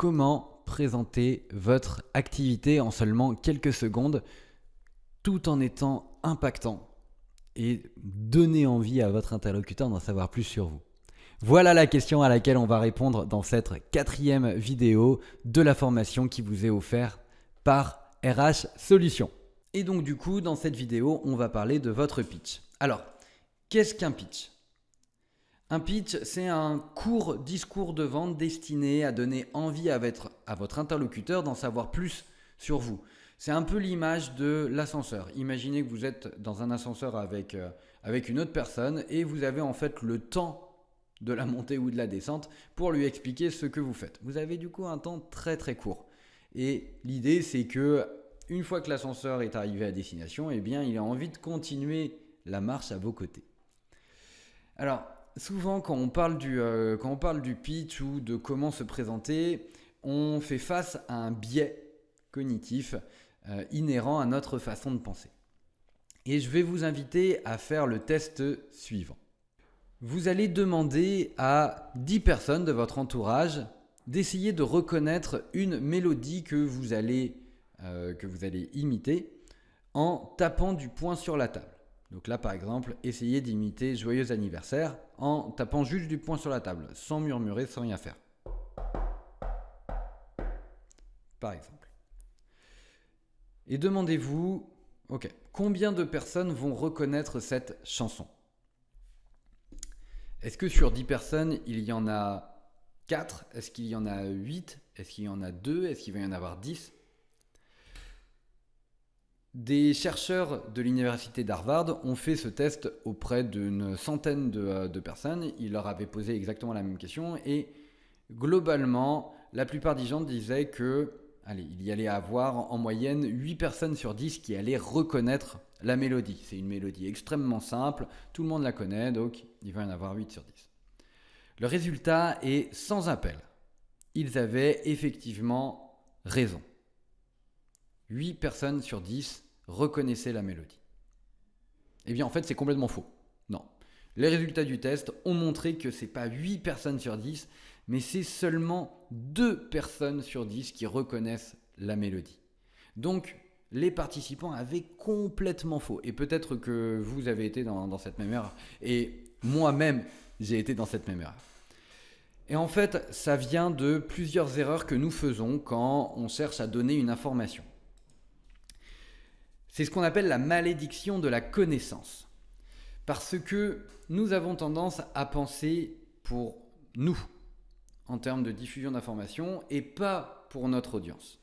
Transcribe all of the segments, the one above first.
comment présenter votre activité en seulement quelques secondes tout en étant impactant et donner envie à votre interlocuteur d'en savoir plus sur vous. Voilà la question à laquelle on va répondre dans cette 4e vidéo de la formation qui vous est offerte par RH Solutions. Et donc du coup, dans cette vidéo, on va parler de votre pitch. Alors, qu'est-ce qu'un pitch ? Un pitch, c'est un court discours de vente destiné à donner envie à votre interlocuteur d'en savoir plus sur vous. C'est un peu l'image de l'ascenseur. Imaginez que vous êtes dans un ascenseur avec une autre personne et vous avez en fait le temps de la montée ou de la descente pour lui expliquer ce que vous faites. Vous avez du coup un temps très très court. Et l'idée, c'est que une fois que l'ascenseur est arrivé à destination, eh bien, il a envie de continuer la marche à vos côtés. Alors, souvent, quand on parle du pitch ou de comment se présenter, on fait face à un biais cognitif inhérent à notre façon de penser. Et je vais vous inviter à faire le test suivant. Vous allez demander à 10 personnes de votre entourage d'essayer de reconnaître une mélodie que vous allez imiter en tapant du poing sur la table. Donc là, par exemple, essayez d'imiter Joyeux anniversaire en tapant juste du poing sur la table, sans murmurer, sans rien faire. Par exemple. Et demandez-vous, combien de personnes vont reconnaître cette chanson ? Est-ce que sur 10 personnes, il y en a 4 ? Est-ce qu'il y en a 8 ? Est-ce qu'il y en a 2 ? Est-ce qu'il va y en avoir 10 ? Des chercheurs de l'université d'Harvard ont fait ce test auprès d'une centaine de personnes. Ils leur avaient posé exactement la même question et globalement, la plupart des gens disaient que il y allait avoir en moyenne 8 personnes sur 10 qui allaient reconnaître la mélodie. C'est une mélodie extrêmement simple, tout le monde la connaît, donc il va y en avoir 8 sur 10. Le résultat est sans appel. Ils avaient effectivement raison. 8 personnes sur 10 reconnaissaient la mélodie. Eh bien, en fait, c'est complètement faux. Non. Les résultats du test ont montré que ce n'est pas 8 personnes sur 10, mais c'est seulement 2 personnes sur 10 qui reconnaissent la mélodie. Donc, les participants avaient complètement faux. Et peut-être que vous avez été dans cette même erreur. Et moi-même, j'ai été dans cette même erreur. Et en fait, ça vient de plusieurs erreurs que nous faisons quand on cherche à donner une information. C'est ce qu'on appelle la malédiction de la connaissance. Parce que nous avons tendance à penser pour nous, en termes de diffusion d'informations, et pas pour notre audience.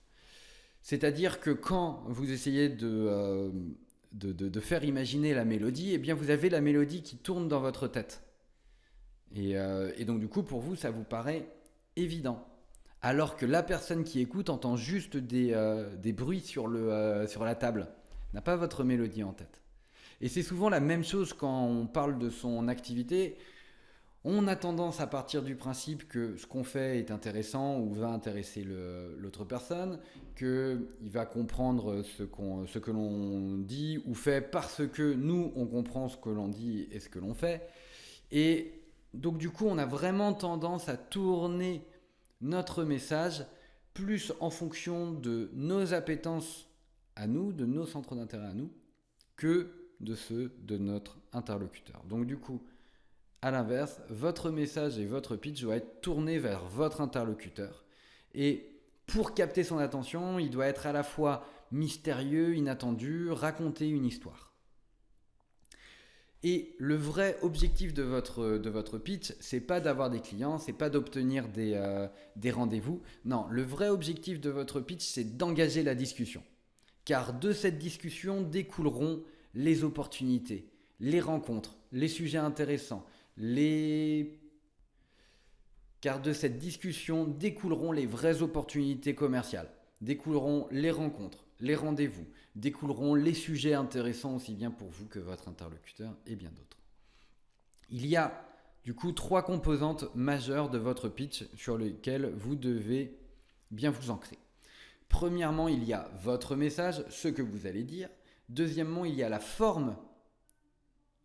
C'est-à-dire que quand vous essayez de faire imaginer la mélodie, eh bien vous avez la mélodie qui tourne dans votre tête. Et donc du coup, pour vous, ça vous paraît évident. Alors que la personne qui écoute entend juste des bruits sur la table, n'a pas votre mélodie en tête. Et c'est souvent la même chose quand on parle de son activité. On a tendance à partir du principe que ce qu'on fait est intéressant ou va intéresser l'autre personne, qu'il va comprendre ce que l'on dit ou fait parce que nous, on comprend ce que l'on dit et ce que l'on fait. Et donc du coup, on a vraiment tendance à tourner notre message plus en fonction de nos appétences à nous, de nos centres d'intérêt à nous, que de ceux de notre interlocuteur. Donc du coup, à l'inverse, votre message et votre pitch doivent être tournés vers votre interlocuteur. Et pour capter son attention, il doit être à la fois mystérieux, inattendu, raconter une histoire. Et le vrai objectif de votre pitch, c'est pas d'avoir des clients, c'est pas d'obtenir des rendez-vous. Non, le vrai objectif de votre pitch, c'est d'engager la discussion. Car de cette discussion découleront les opportunités, les rencontres, les sujets intéressants, car de cette discussion découleront les vraies opportunités commerciales, découleront les rencontres, les rendez-vous, découleront les sujets intéressants aussi bien pour vous que votre interlocuteur et bien d'autres. Il y a du coup 3 composantes majeures de votre pitch sur lesquelles vous devez bien vous ancrer. Premièrement, il y a votre message, ce que vous allez dire. Deuxièmement, il y a la forme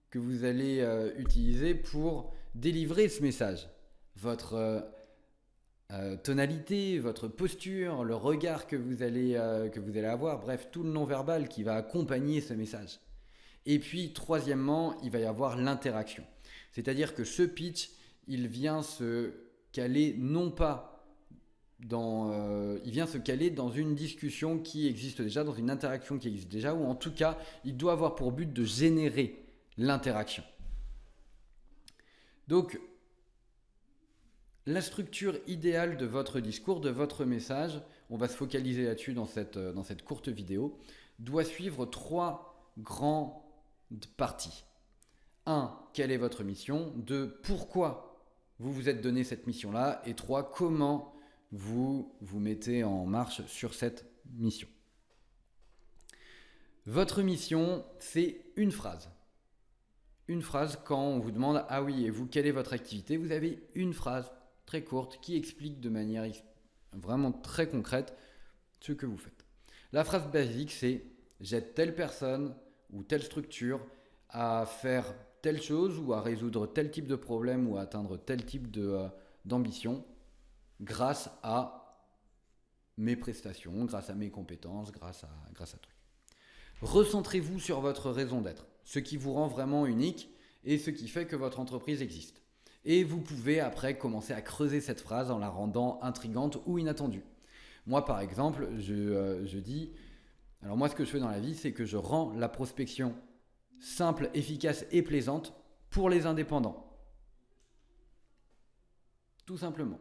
que vous allez utiliser pour délivrer ce message. Votre tonalité, votre posture, le regard que vous allez avoir, bref, tout le non-verbal qui va accompagner ce message. Et puis, troisièmement, il va y avoir l'interaction. C'est-à-dire que ce pitch, il vient se caler non pas il vient se caler dans une discussion qui existe déjà, dans une interaction qui existe déjà, ou en tout cas, il doit avoir pour but de générer l'interaction. Donc, la structure idéale de votre discours, de votre message, on va se focaliser là-dessus dans cette courte vidéo, doit suivre 3 grandes parties. 1. Quelle est votre mission ? 2. Pourquoi vous vous êtes donné cette mission-là ? Et 3. Comment vous vous mettez en marche sur cette mission. Votre mission, c'est une phrase. Une phrase quand on vous demande « Ah oui, et vous, quelle est votre activité ?» Vous avez une phrase très courte qui explique de manière vraiment très concrète ce que vous faites. La phrase basique, c'est « J'aide telle personne ou telle structure à faire telle chose ou à résoudre tel type de problème ou à atteindre tel type d'ambition grâce à mes prestations, grâce à mes compétences, grâce à truc. » Recentrez-vous sur votre raison d'être, ce qui vous rend vraiment unique et ce qui fait que votre entreprise existe. Et vous pouvez après commencer à creuser cette phrase en la rendant intrigante ou inattendue. Moi par exemple, je dis, alors moi ce que je fais dans la vie, c'est que je rends la prospection simple, efficace et plaisante pour les indépendants. Tout simplement,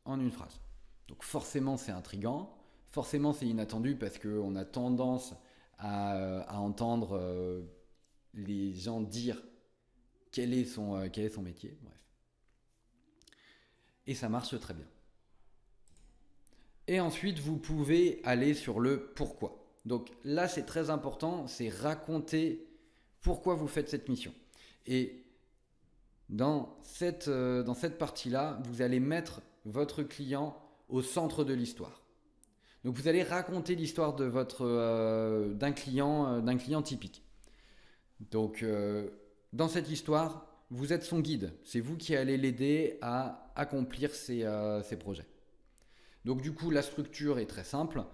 en une phrase. Donc forcément c'est intriguant, forcément c'est inattendu parce qu'on a tendance à entendre les gens dire quel est son métier, bref. Et ça marche très bien. Et ensuite, vous pouvez aller sur le pourquoi. Donc là, c'est très important, c'est raconter pourquoi vous faites cette mission. Et dans cette partie-là, vous allez mettre votre client au centre de l'histoire. Donc vous allez raconter l'histoire de d'un client typique. Donc dans cette histoire, vous êtes son guide. C'est vous qui allez l'aider à accomplir ses projets. Donc du coup, la structure est très simple.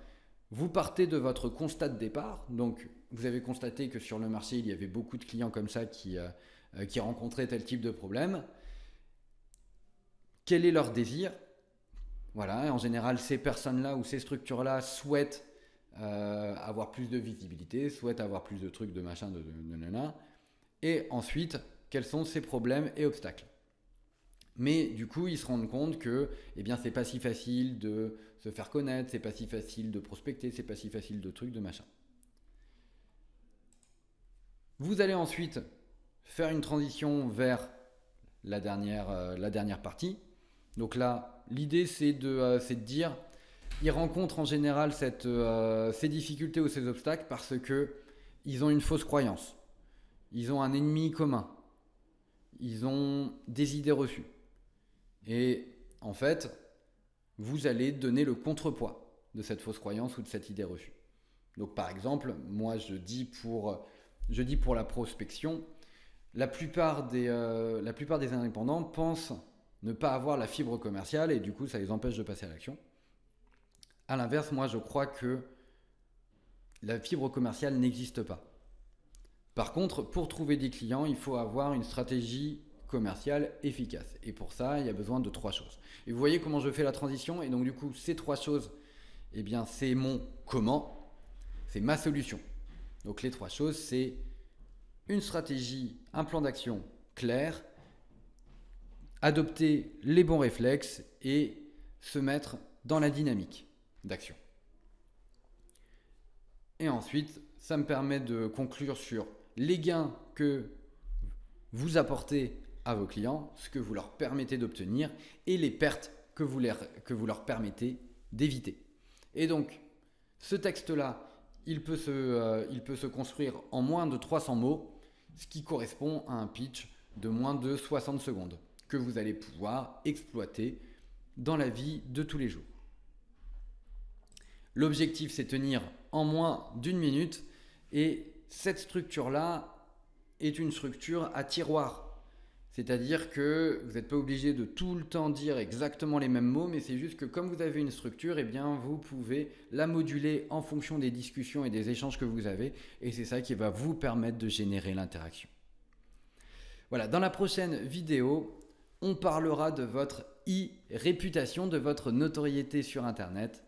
Vous partez de votre constat de départ. Donc vous avez constaté que sur le marché, il y avait beaucoup de clients comme ça qui rencontraient tel type de problème. Quel est leur désir ? Voilà, en général, ces personnes-là ou ces structures-là souhaitent avoir plus de visibilité, souhaitent avoir plus de trucs, de machin, de nana. Et ensuite, quels sont ces problèmes et obstacles. Mais du coup, ils se rendent compte que c'est pas si facile de se faire connaître, c'est pas si facile de prospecter, c'est pas si facile de trucs, de machin. Vous allez ensuite faire une transition vers la dernière partie. Donc là, l'idée c'est de dire, ils rencontrent en général ces difficultés ou ces obstacles parce que ils ont une fausse croyance. Ils ont un ennemi commun. Ils ont des idées reçues. Et en fait, vous allez donner le contrepoids de cette fausse croyance ou de cette idée reçue. Donc par exemple, moi je dis pour la prospection, la plupart des indépendants pensent ne pas avoir la fibre commerciale et du coup ça les empêche de passer à l'action. A l'inverse, moi je crois que la fibre commerciale n'existe pas. Par contre, pour trouver des clients, il faut avoir une stratégie commerciale efficace. Et pour ça, il y a besoin de 3 choses. Et vous voyez comment je fais la transition. Et donc du coup, ces 3 choses, c'est mon comment, c'est ma solution. Donc les 3 choses, c'est une stratégie, un plan d'action clair, adopter les bons réflexes et se mettre dans la dynamique d'action. Et ensuite, ça me permet de conclure sur les gains que vous apportez à vos clients, ce que vous leur permettez d'obtenir et les pertes que vous leur permettez d'éviter. Et donc, ce texte-là, il peut se construire en moins de 300 mots, ce qui correspond à un pitch de moins de 60 secondes que vous allez pouvoir exploiter dans la vie de tous les jours. L'objectif, c'est tenir en moins d'1 minute et cette structure-là est une structure à tiroir. C'est-à-dire que vous n'êtes pas obligé de tout le temps dire exactement les mêmes mots, mais c'est juste que comme vous avez une structure, eh bien vous pouvez la moduler en fonction des discussions et des échanges que vous avez, et c'est ça qui va vous permettre de générer l'interaction. Voilà, dans la prochaine vidéo, on parlera de votre e-réputation, de votre notoriété sur Internet.